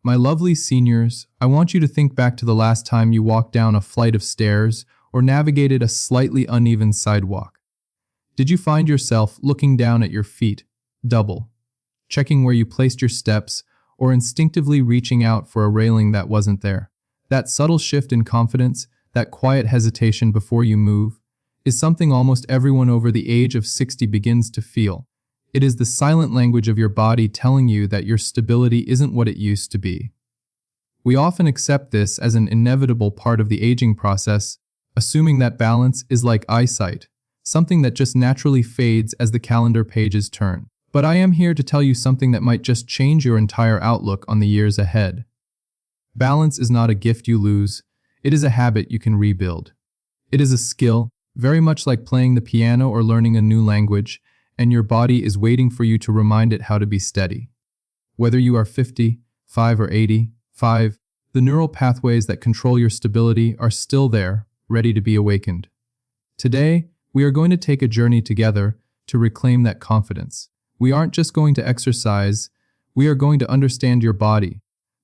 My lovely seniors, I want you to think back to the last time you walked down a flight of stairs or navigated a slightly uneven sidewalk. Did you find yourself looking down at your feet, double, checking where you placed your steps, or instinctively reaching out for a railing that wasn't there? That subtle shift in confidence, that quiet hesitation before you move, is something almost everyone over the age of 60 begins to feel. It is the silent language of your body telling you that your stability isn't what it used to be. We often accept this as an inevitable part of the aging process, assuming that balance is like eyesight, something that just naturally fades as the calendar pages turn. But I am here to tell you something that might just change your entire outlook on the years ahead. Balance is not a gift you lose, it is a habit you can rebuild. It is a skill, very much like playing the piano or learning a new language, and your body is waiting for you to remind it how to be steady. Whether you are 50, 5 or 85, the neural pathways that control your stability are still there, ready to be awakened. Today, we are going to take a journey together to reclaim that confidence. We aren't just going to exercise, we are going to understand your body.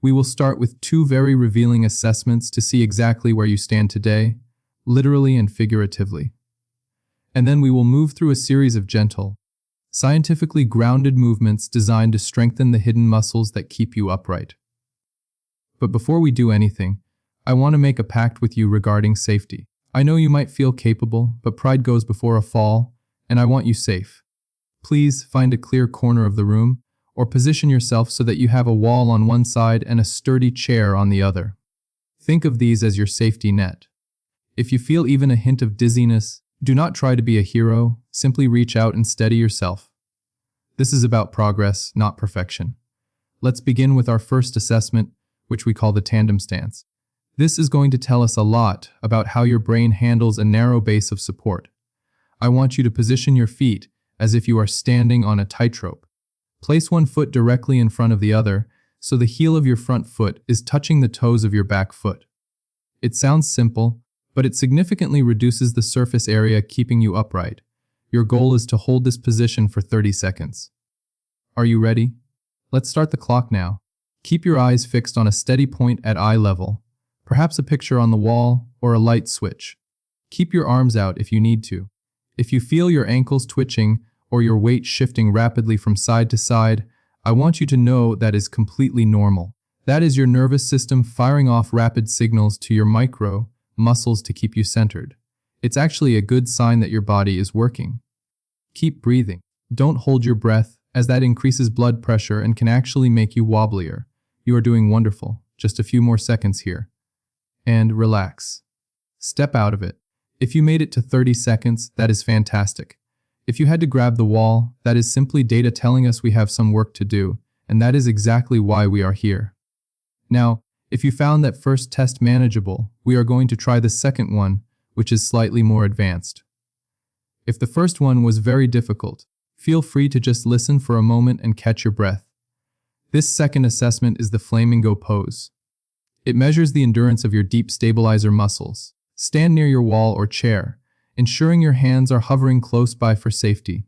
We will start with 2 very revealing assessments to see exactly where you stand today, literally and figuratively. And then we will move through a series of gentle, scientifically grounded movements designed to strengthen the hidden muscles that keep you upright. But before we do anything, I want to make a pact with you regarding safety. I know you might feel capable, but pride goes before a fall, and I want you safe. Please find a clear corner of the room, or position yourself so that you have a wall on one side and a sturdy chair on the other. Think of these as your safety net. If you feel even a hint of dizziness, do not try to be a hero, simply reach out and steady yourself. This is about progress, not perfection. Let's begin with our first assessment, which we call the tandem stance. This is going to tell us a lot about how your brain handles a narrow base of support. I want you to position your feet as if you are standing on a tightrope. Place one foot directly in front of the other, so the heel of your front foot is touching the toes of your back foot. It sounds simple, but it significantly reduces the surface area keeping you upright. Your goal is to hold this position for 30 seconds. Are you ready? Let's start the clock now. Keep your eyes fixed on a steady point at eye level, perhaps a picture on the wall or a light switch. Keep your arms out if you need to. If you feel your ankles twitching or your weight shifting rapidly from side to side, I want you to know that is completely normal. That is your nervous system firing off rapid signals to your muscles to keep you centered. It's actually a good sign that your body is working. Keep breathing. Don't hold your breath, as that increases blood pressure and can actually make you wobblier. You are doing wonderful. Just a few more seconds here. And relax. Step out of it. If you made it to 30 seconds, that is fantastic. If you had to grab the wall, that is simply data telling us we have some work to do, and that is exactly why we are here. Now, if you found that first test manageable, we are going to try the second one, which is slightly more advanced. If the first one was very difficult, feel free to just listen for a moment and catch your breath. This second assessment is the Flamingo Pose. It measures the endurance of your deep stabilizer muscles. Stand near your wall or chair, ensuring your hands are hovering close by for safety.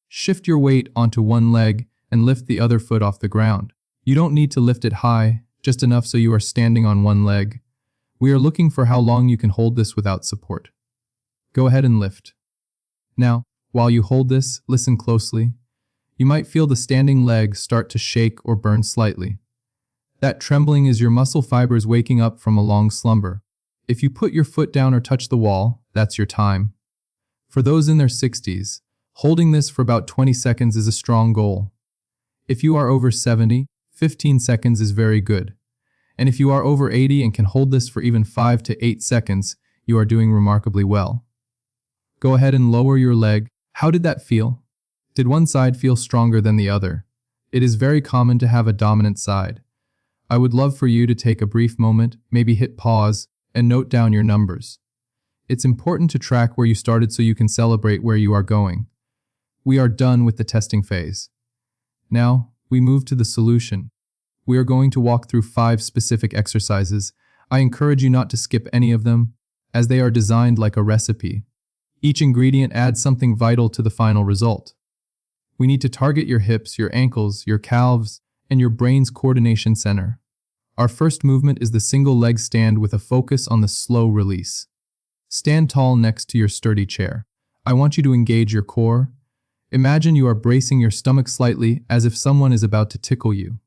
Shift your weight onto one leg and lift the other foot off the ground. You don't need to lift it high, just enough so you are standing on one leg. We are looking for how long you can hold this without support. Go ahead and lift. Now, while you hold this, listen closely. You might feel the standing leg start to shake or burn slightly. That trembling is your muscle fibers waking up from a long slumber. If you put your foot down or touch the wall, that's your time. For those in their 60s, holding this for about 20 seconds is a strong goal. If you are over 70, 15 seconds is very good. And if you are over 80 and can hold this for even 5 to 8 seconds, you are doing remarkably well. Go ahead and lower your leg. How did that feel? Did one side feel stronger than the other? It is very common to have a dominant side. I would love for you to take a brief moment, maybe hit pause, and note down your numbers. It's important to track where you started so you can celebrate where you are going. We are done with the testing phase. Now, we move to the solution. We are going to walk through 5 specific exercises. I encourage you not to skip any of them, as they are designed like a recipe. Each ingredient adds something vital to the final result. We need to target your hips, your ankles, your calves, and your brain's coordination center. Our first movement is the single leg stand with a focus on the slow release. Stand tall next to your sturdy chair. I want you to engage your core. Imagine you are bracing your stomach slightly as if someone is about to tickle you.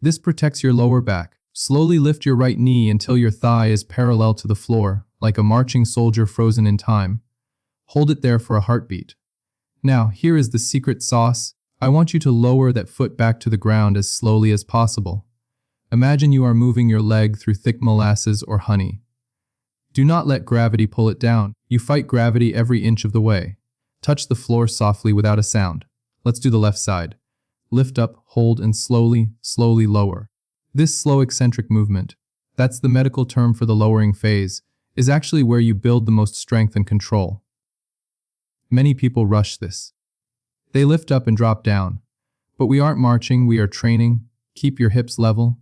This protects your lower back. Slowly lift your right knee until your thigh is parallel to the floor, like a marching soldier frozen in time. Hold it there for a heartbeat. Now, here is the secret sauce. I want you to lower that foot back to the ground as slowly as possible. Imagine you are moving your leg through thick molasses or honey. Do not let gravity pull it down. You fight gravity every inch of the way. Touch the floor softly without a sound. Let's do the left side. Lift up, hold, and slowly lower. This slow eccentric movement, that's the medical term for the lowering phase, is actually where you build the most strength and control. Many people rush this. They lift up and drop down. But we aren't marching, we are training. Keep your hips level.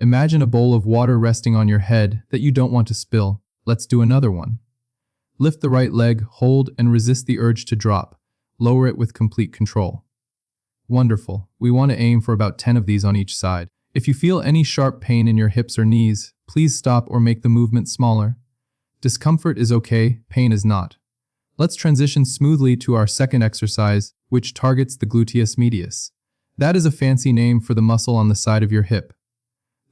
Imagine a bowl of water resting on your head that you don't want to spill. Let's do another one. Lift the right leg, hold, and resist the urge to drop. Lower it with complete control. Wonderful. We want to aim for about 10 of these on each side. If you feel any sharp pain in your hips or knees, please stop or make the movement smaller. Discomfort is okay, pain is not. Let's transition smoothly to our second exercise, which targets the gluteus medius. That is a fancy name for the muscle on the side of your hip.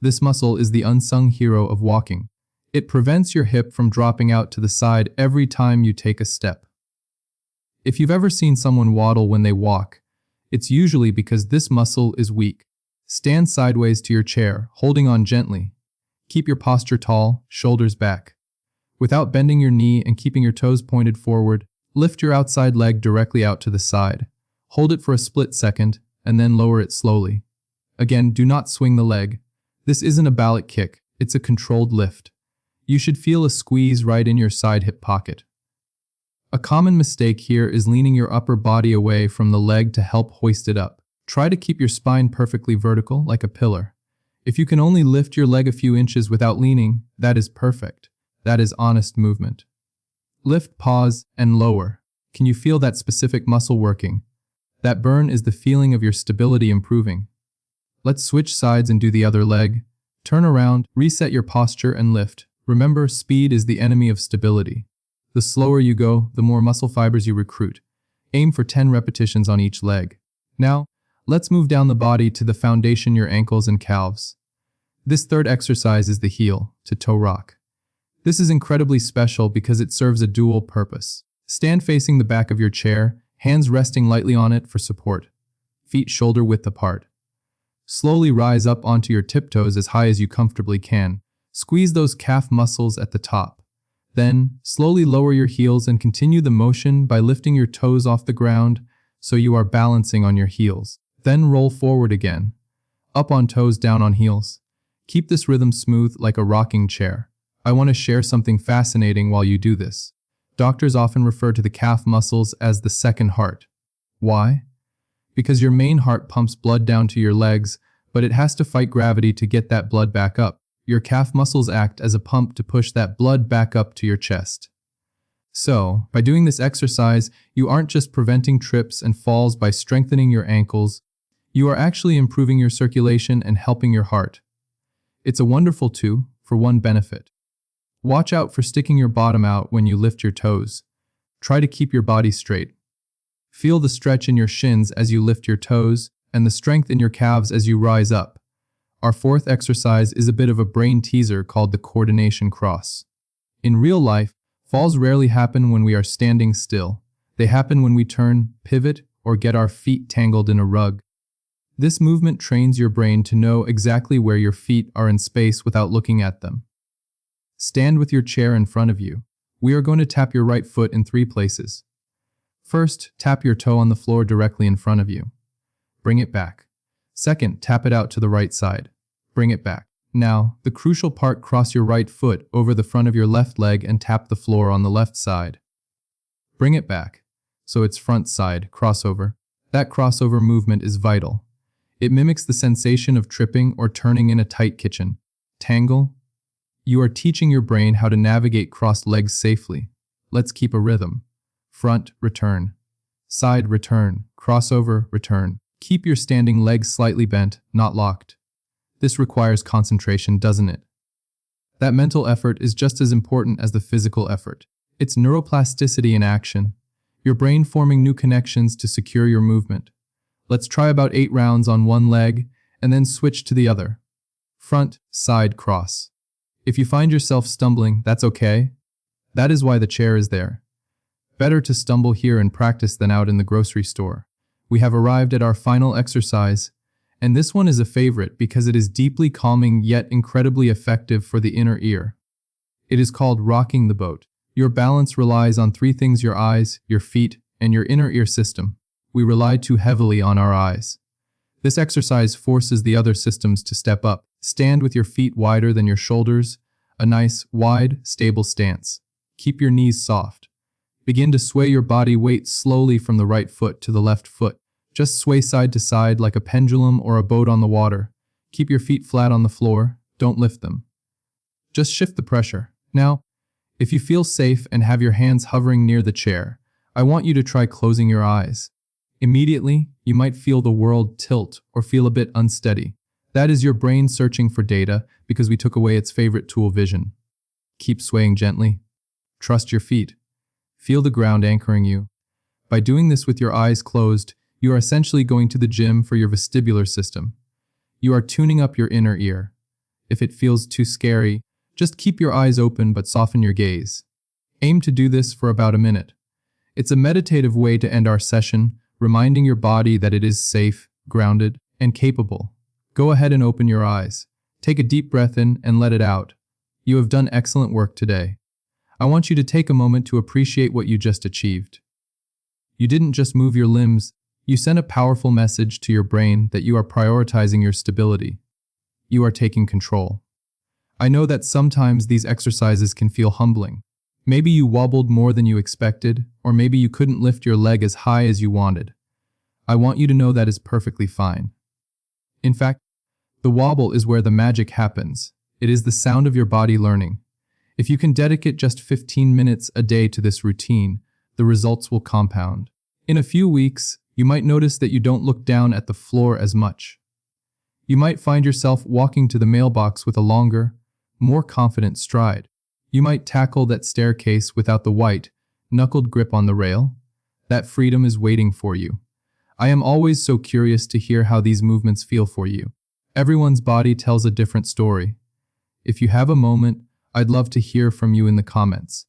This muscle is the unsung hero of walking. It prevents your hip from dropping out to the side every time you take a step. If you've ever seen someone waddle when they walk, it's usually because this muscle is weak. Stand sideways to your chair, holding on gently. Keep your posture tall, shoulders back. Without bending your knee and keeping your toes pointed forward, lift your outside leg directly out to the side. Hold it for a split second, and then lower it slowly. Again, do not swing the leg. This isn't a ballet kick, it's a controlled lift. You should feel a squeeze right in your side hip pocket. A common mistake here is leaning your upper body away from the leg to help hoist it up. Try to keep your spine perfectly vertical, like a pillar. If you can only lift your leg a few inches without leaning, that is perfect. That is honest movement. Lift, pause, and lower. Can you feel that specific muscle working? That burn is the feeling of your stability improving. Let's switch sides and do the other leg. Turn around, reset your posture, and lift. Remember, speed is the enemy of stability. The slower you go, the more muscle fibers you recruit. Aim for 10 repetitions on each leg. Now, let's move down the body to the foundation, your ankles and calves. This third exercise is the heel to toe rock. This is incredibly special because it serves a dual purpose. Stand facing the back of your chair, hands resting lightly on it for support. Feet shoulder width apart. Slowly rise up onto your tiptoes as high as you comfortably can. Squeeze those calf muscles at the top. Then, slowly lower your heels and continue the motion by lifting your toes off the ground so you are balancing on your heels. Then roll forward again. Up on toes, down on heels. Keep this rhythm smooth like a rocking chair. I want to share something fascinating while you do this. Doctors often refer to the calf muscles as the second heart. Why? Because your main heart pumps blood down to your legs, but it has to fight gravity to get that blood back up. Your calf muscles act as a pump to push that blood back up to your chest. So, by doing this exercise, you aren't just preventing trips and falls by strengthening your ankles, you are actually improving your circulation and helping your heart. It's a wonderful two-for-one benefit. Watch out for sticking your bottom out when you lift your toes. Try to keep your body straight. Feel the stretch in your shins as you lift your toes and the strength in your calves as you rise up. Our fourth exercise is a bit of a brain teaser called the coordination cross. In real life, falls rarely happen when we are standing still. They happen when we turn, pivot, or get our feet tangled in a rug. This movement trains your brain to know exactly where your feet are in space without looking at them. Stand with your chair in front of you. We are going to tap your right foot in 3 places. First, tap your toe on the floor directly in front of you. Bring it back. Second, tap it out to the right side. Bring it back. Now, the crucial part, cross your right foot over the front of your left leg and tap the floor on the left side. Bring it back. So it's front side, crossover. That crossover movement is vital. It mimics the sensation of tripping or turning in a tight kitchen. Tangle. You are teaching your brain how to navigate crossed legs safely. Let's keep a rhythm. Front, return. Side, return. Crossover, return. Keep your standing legs slightly bent, not locked. This requires concentration, doesn't it? That mental effort is just as important as the physical effort. It's neuroplasticity in action, your brain forming new connections to secure your movement. Let's try about 8 rounds on one leg and then switch to the other. Front, side, cross. If you find yourself stumbling, that's okay. That is why the chair is there. Better to stumble here and practice than out in the grocery store. We have arrived at our final exercise, and this one is a favorite because it is deeply calming yet incredibly effective for the inner ear. It is called rocking the boat. Your balance relies on 3 things: your eyes, your feet, and your inner ear system. We rely too heavily on our eyes. This exercise forces the other systems to step up. Stand with your feet wider than your shoulders, a nice, wide, stable stance. Keep your knees soft. Begin to sway your body weight slowly from the right foot to the left foot. Just sway side to side like a pendulum or a boat on the water. Keep your feet flat on the floor, don't lift them. Just shift the pressure. Now, if you feel safe and have your hands hovering near the chair, I want you to try closing your eyes. Immediately, you might feel the world tilt or feel a bit unsteady. That is your brain searching for data because we took away its favorite tool, vision. Keep swaying gently. Trust your feet. Feel the ground anchoring you. By doing this with your eyes closed, you are essentially going to the gym for your vestibular system. You are tuning up your inner ear. If it feels too scary, just keep your eyes open but soften your gaze. Aim to do this for about a minute. It's a meditative way to end our session, reminding your body that it is safe, grounded, and capable. Go ahead and open your eyes. Take a deep breath in and let it out. You have done excellent work today. I want you to take a moment to appreciate what you just achieved. You didn't just move your limbs, you sent a powerful message to your brain that you are prioritizing your stability. You are taking control. I know that sometimes these exercises can feel humbling. Maybe you wobbled more than you expected, or maybe you couldn't lift your leg as high as you wanted. I want you to know that is perfectly fine. In fact, the wobble is where the magic happens. It is the sound of your body learning. If you can dedicate just 15 minutes a day to this routine, the results will compound. In a few weeks, you might notice that you don't look down at the floor as much. You might find yourself walking to the mailbox with a longer, more confident stride. You might tackle that staircase without the white, knuckled grip on the rail. That freedom is waiting for you. I am always so curious to hear how these movements feel for you. Everyone's body tells a different story. If you have a moment, I'd love to hear from you in the comments.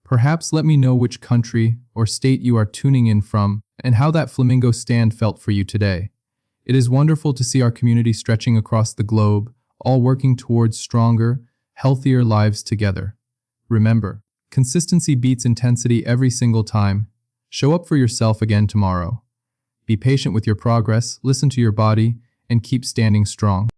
Perhaps let me know which country or state you are tuning in from and how that flamingo stand felt for you today. It is wonderful to see our community stretching across the globe, all working towards stronger, healthier lives together. Remember, consistency beats intensity every single time. Show up for yourself again tomorrow. Be patient with your progress, listen to your body, and keep standing strong.